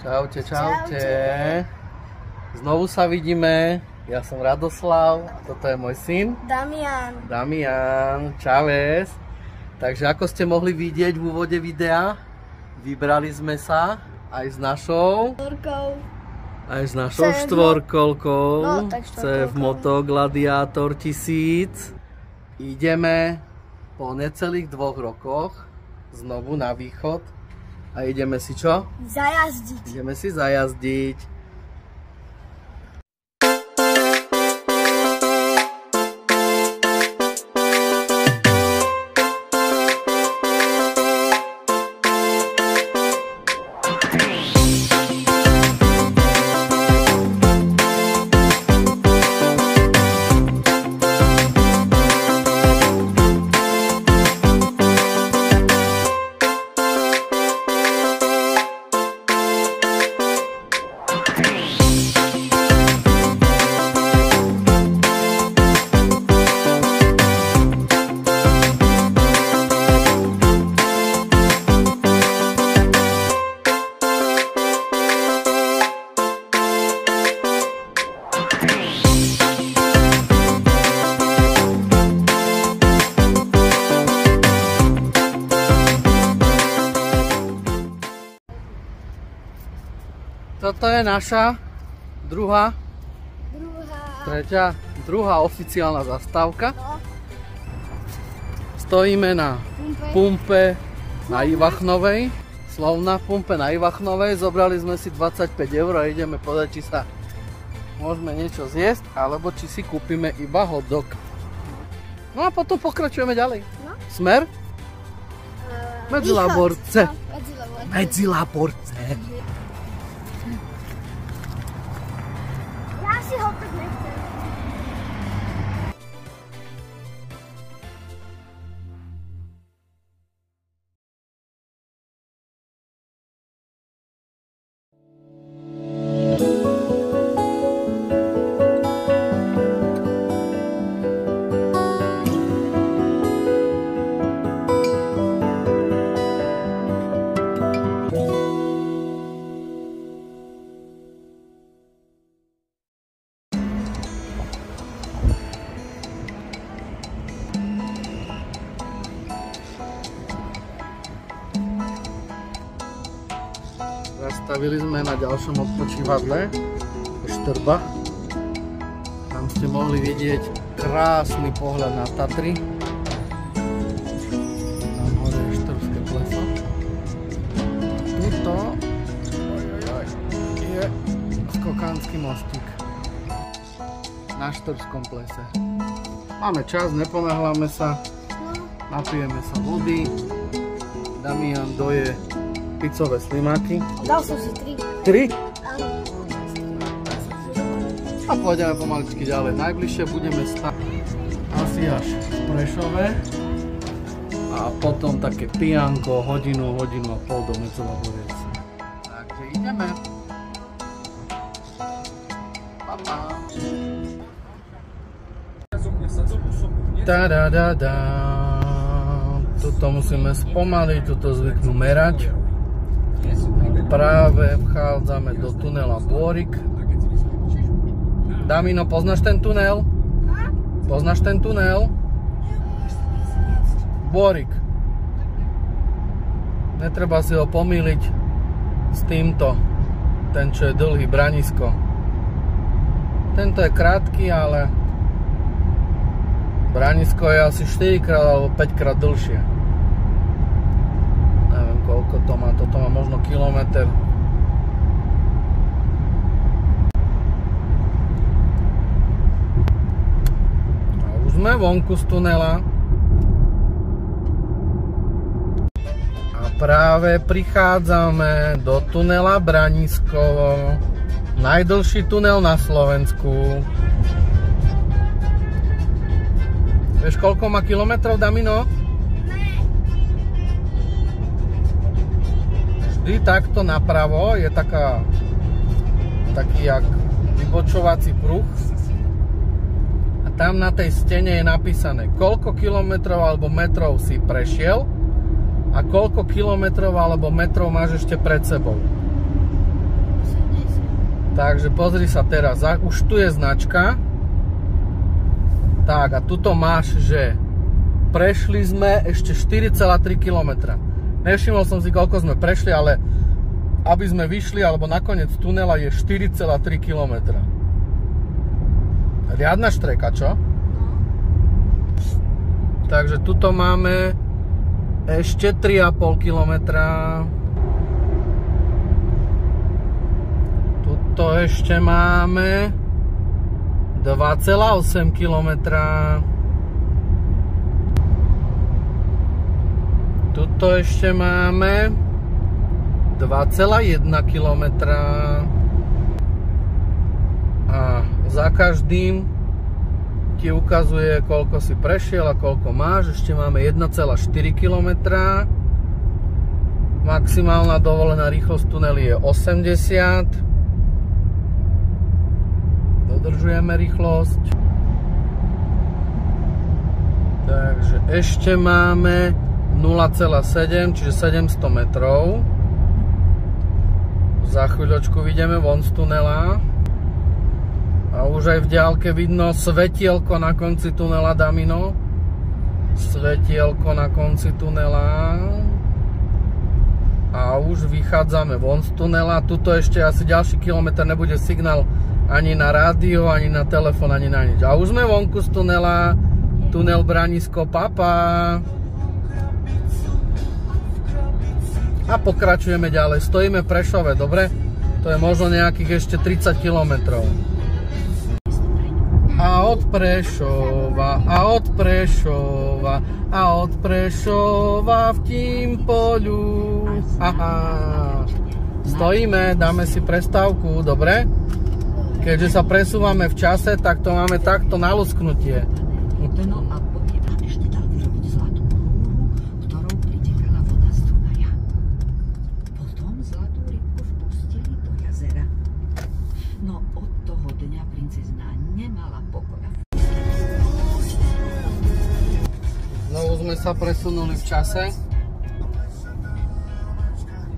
Čaute, čaute. Znovu sa vidíme. Ja som Radoslav, toto je môj syn Damian. Čaves. Takže ako ste mohli vidieť v úvode videa, vybrali sme sa aj s našou štvorkolkou CF Moto Gladiator 1000. Ideme po necelých 2 rokoch znovu na východ a ideme si čo? Zajazdiť. Ideme si zajazdiť. Toto je naša druhá oficiálna zastávka. Stojíme na pumpe na Ivachnovej. Slovná pumpe na Ivachnovej. Zobrali sme si 25 € a ideme povedať, či sa môžeme niečo zjesť, alebo či si kúpime iba hot dog. No a potom pokračujeme ďalej. Smer? Medzilaborce. Ja si ho tak nechcem. Zastavili sme na ďalšom odpočívadle Štrba. Tam ste mohli vidieť krásny pohľad na Tatry. Tam hore je Štrbské pleso. Tuto je skokanský mostík na Štrbskom plese. Máme čas, neponáhľame sa, napijeme sa vody. Damian doje pizzové slimáky. Dal som si 3? 3. Áno. A pôjdeme pomaličky ďalej. Najbližšie budeme stať asi až v Prešove. A potom také pijanko, hodinu a pol do Medzelaborec. Takže ideme. Pa. Tadadada. Tuto musíme spomaliť, tuto zvyknú merať. Práve vchádzame do tunela Bôrik. Damino, poznáš ten tunel? Poznáš ten tunel? Bôrik. Netreba si ho pomýliť s týmto. Ten, čo je dlhý, Branisko. Tento je krátky, ale Branisko je asi 4-krát alebo 5-krát dlhšie. Neviem, koľko to má. Toto má možno kilometr. A už sme vonku z tunela. A práve prichádzame do tunela Braniskovo. Najdlhší tunel na Slovensku. Vieš, koľko má kilometrov, Damino? Vždy takto napravo je taký jak vybočovací pruh. A tam na tej stene je napísané, koľko kilometrov alebo metrov si prešiel a koľko kilometrov alebo metrov máš ešte pred sebou. Takže pozri sa teraz, už tu je značka. Tak a tuto máš, že prešli sme ešte 4,3 km. Nevšimol som si, koľko sme prešli, ale aby sme vyšli, alebo nakoniec tunela je 4,3 km. Riadna štreka, čo? Takže tuto máme ešte 3,5 km. Tuto ešte máme 2,8 km. Tuto ešte máme 2,1 km. A za každým ti ukazuje, koľko si prešiel a koľko máš. Ešte máme 1,4 km. Maximálna dovolená rýchlosť tuneli je 80. Dodržujeme rýchlosť. Takže ešte máme 0,7, čiže 700 metrov. Za chvíľočku vyjdeme von z tunela. A už aj v diaľke vidno svetielko na konci tunela, Damino. Svetielko na konci tunela. A už vychádzame von z tunela. Tuto ešte asi ďalší kilometr nebude signál ani na rádio, ani na telefón, ani na nič. A už sme vonku z tunela. Tunel Branisko, papa. A pokračujeme ďalej. Stojíme v Prešove, dobre? To je možno nejakých ešte 30 km. A od Prešova, a od Prešova, a od Prešova v Tímpoľu. Aha. Stojíme, dáme si prestávku, dobre? Keďže sa presúvame v čase, tak to máme takto na lusknutie. No a potom ešte dal vyrobiť zlatú rúru, ktorou pritekala voda z Dunaja. Potom zlatú rybku vpustili do jazera. No od toho dňa princezná nemala pokoja. Znovu sme sa presunuli v čase.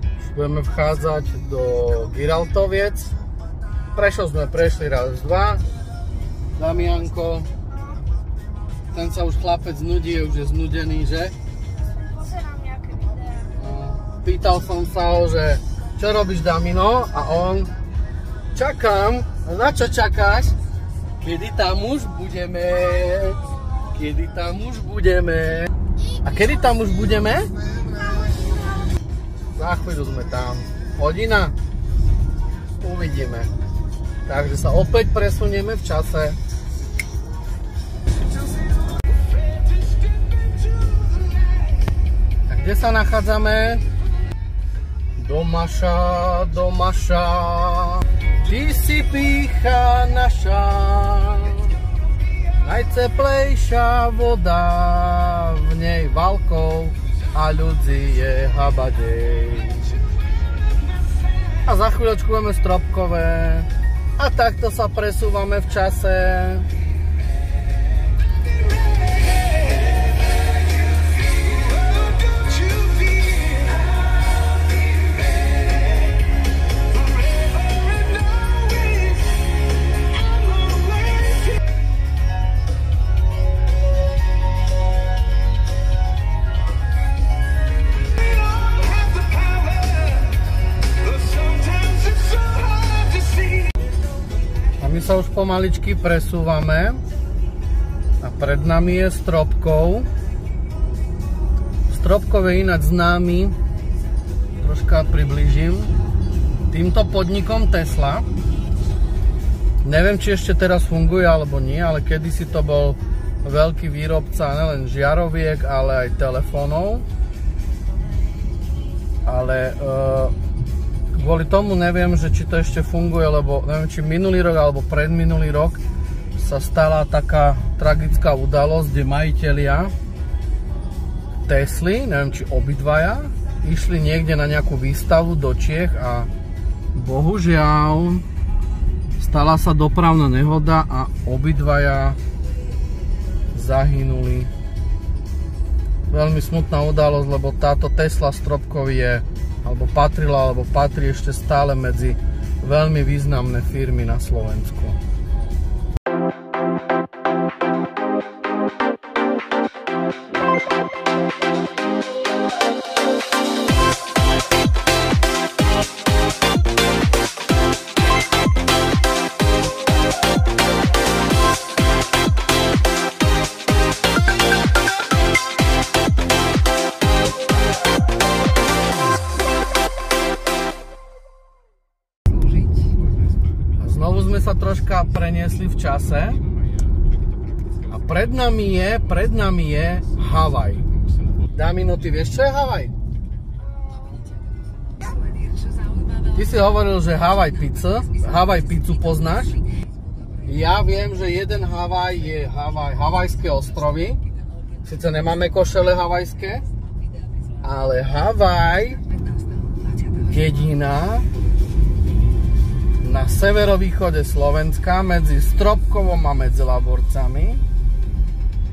Už budeme vchádzať do Giraltoviec. Prešov sme prešli raz, dva. Damianko, ten sa už chlapec nudí, už je znudený, že? Pozerám nejaké videá. Pýtal som sa ho, že čo robíš, Damino? A on, čakám. Na čo čakáš? Kedy tam už budeme? Kedy tam už budeme? A kedy tam už budeme? Za chvíľu sme tam. Hodina? Uvidíme. Takže sa opäť presunieme v čase. A kde sa nachádzame? Do Maša, do Maša. Ty si pýcha naša. Najteplejšia voda, v nej valkov a ľudí je habadej. A za chvíľočku budeme Stropkové. A takto sa presúvame v čase. My sa už pomaličky presúvame a pred nami je Stropkov. Stropkov je ináč známy, troška priblížim, týmto podnikom Tesla. Neviem, či ešte teraz funguje alebo nie, ale kedysi to bol veľký výrobca nelen žiaroviek, ale aj telefónov. Ale kvôli tomu neviem, že či to ešte funguje, lebo neviem, či minulý rok alebo predminulý rok sa stala taká tragická udalosť, kde majitelia Tesly, neviem, či obidvaja, išli niekde na nejakú výstavu do Čiech a bohužiaľ stala sa dopravná nehoda a obidvaja zahynuli. Veľmi smutná udalosť, lebo táto Tesla Stropkov je alebo patrila, alebo patrí ešte stále medzi veľmi významné firmy na Slovensku. Sa troška preniesli v čase a pred nami je Havaj. Damino, ty vieš, čo je Havaj? Ty si hovoril, že Havaj pizzu poznáš. Ja viem, že jeden Havaj je Havajské ostrovy. Sice nemáme košele havajské, ale Havaj, dedina na severovýchode Slovenska medzi Stropkovom a Medzilaborcami.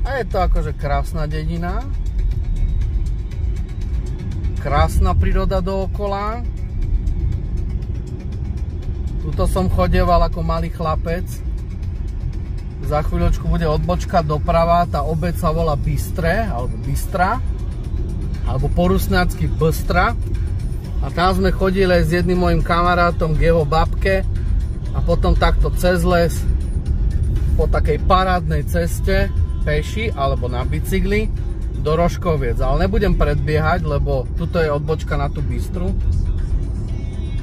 A je to akože krásna dedina. Krásna príroda dookola. Tuto som chodieval ako malý chlapec. Za chvíľočku bude odbočka doprava. Tá obec sa volá Bystre, alebo Bystra, alebo po rusnácky Bystra. A tam sme chodili s jedným mojim kamarátom k jeho babke a potom takto cez les po takej parádnej ceste peši alebo na bicykli do Rožkoviec. Ale nebudem predbiehať, lebo tuto je odbočka na tú Bystru.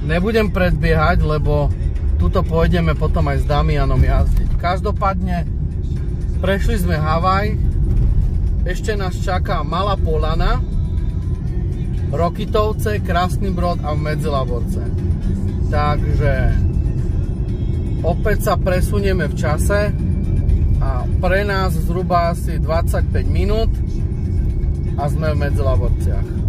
Nebudem predbiehať, lebo tuto pôjdeme potom aj s Damianom jazdiť. Každopádne prešli sme Havaj, ešte nás čaká Malá Polana, Rokytovce, Krásny Brod a Medzilaborce. Takže opäť sa presunieme v čase a pre nás zhruba asi 25 minút a sme v Medzilaborciach.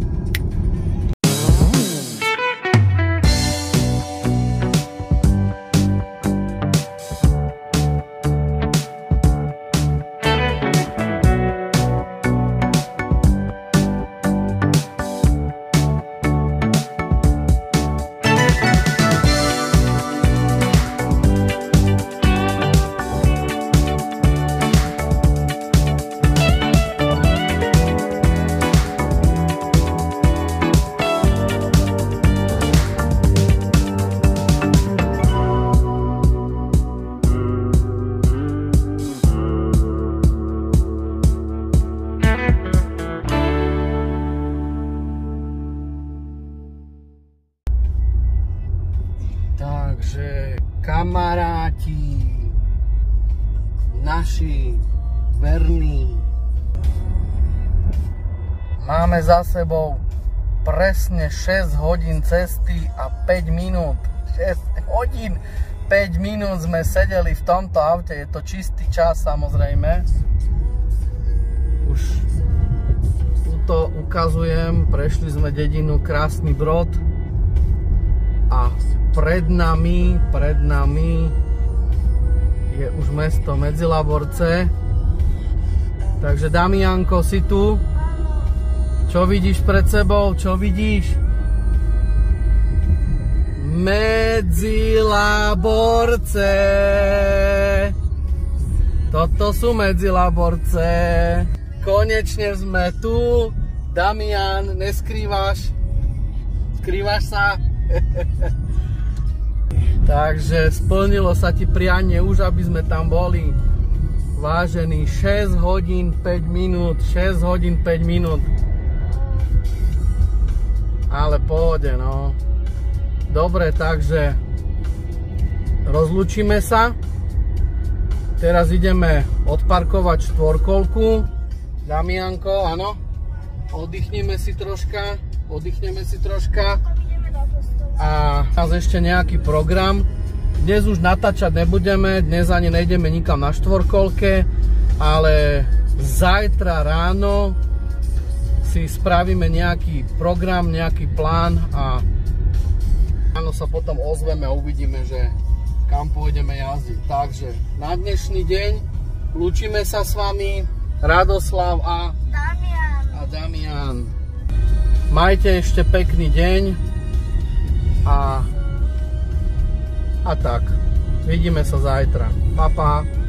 Takže kamaráti, naši verní, máme za sebou presne 6 hodín cesty a 5 minút. 6 hodín, 5 minút sme sedeli v tomto aute, je to čistý čas samozrejme. Už tuto ukazujem, prešli sme dedinu Krásny Brod a pred nami je už mesto Medzilaborce. Takže Damianko, si tu? Čo vidíš pred sebou? Čo vidíš? Medzilaborce. Toto sú Medzilaborce. Konečne sme tu. Damian, neskrývaš? Skrývaš sa? Takže splnilo sa ti prianie už, aby sme tam boli. Vážený, 6 hodín 5 minút, 6 hodín 5 minút. Ale pohode, no. Dobre, takže rozlúčime sa. Teraz ideme odparkovať štvorkolku. Damianko, áno? Oddychneme si troška. A ešte nejaký program. Dnes už natáčať nebudeme, dnes ani nejdeme nikam na štvorkolke, ale zajtra ráno si spravíme nejaký program, nejaký plán a ráno sa potom ozveme a uvidíme, že kam pôjdeme jazdiť. Takže na dnešný deň lúčime sa s vami Radoslav a Damian. Majte ešte pekný deň a A tak, vidíme sa zajtra. Pa, pa.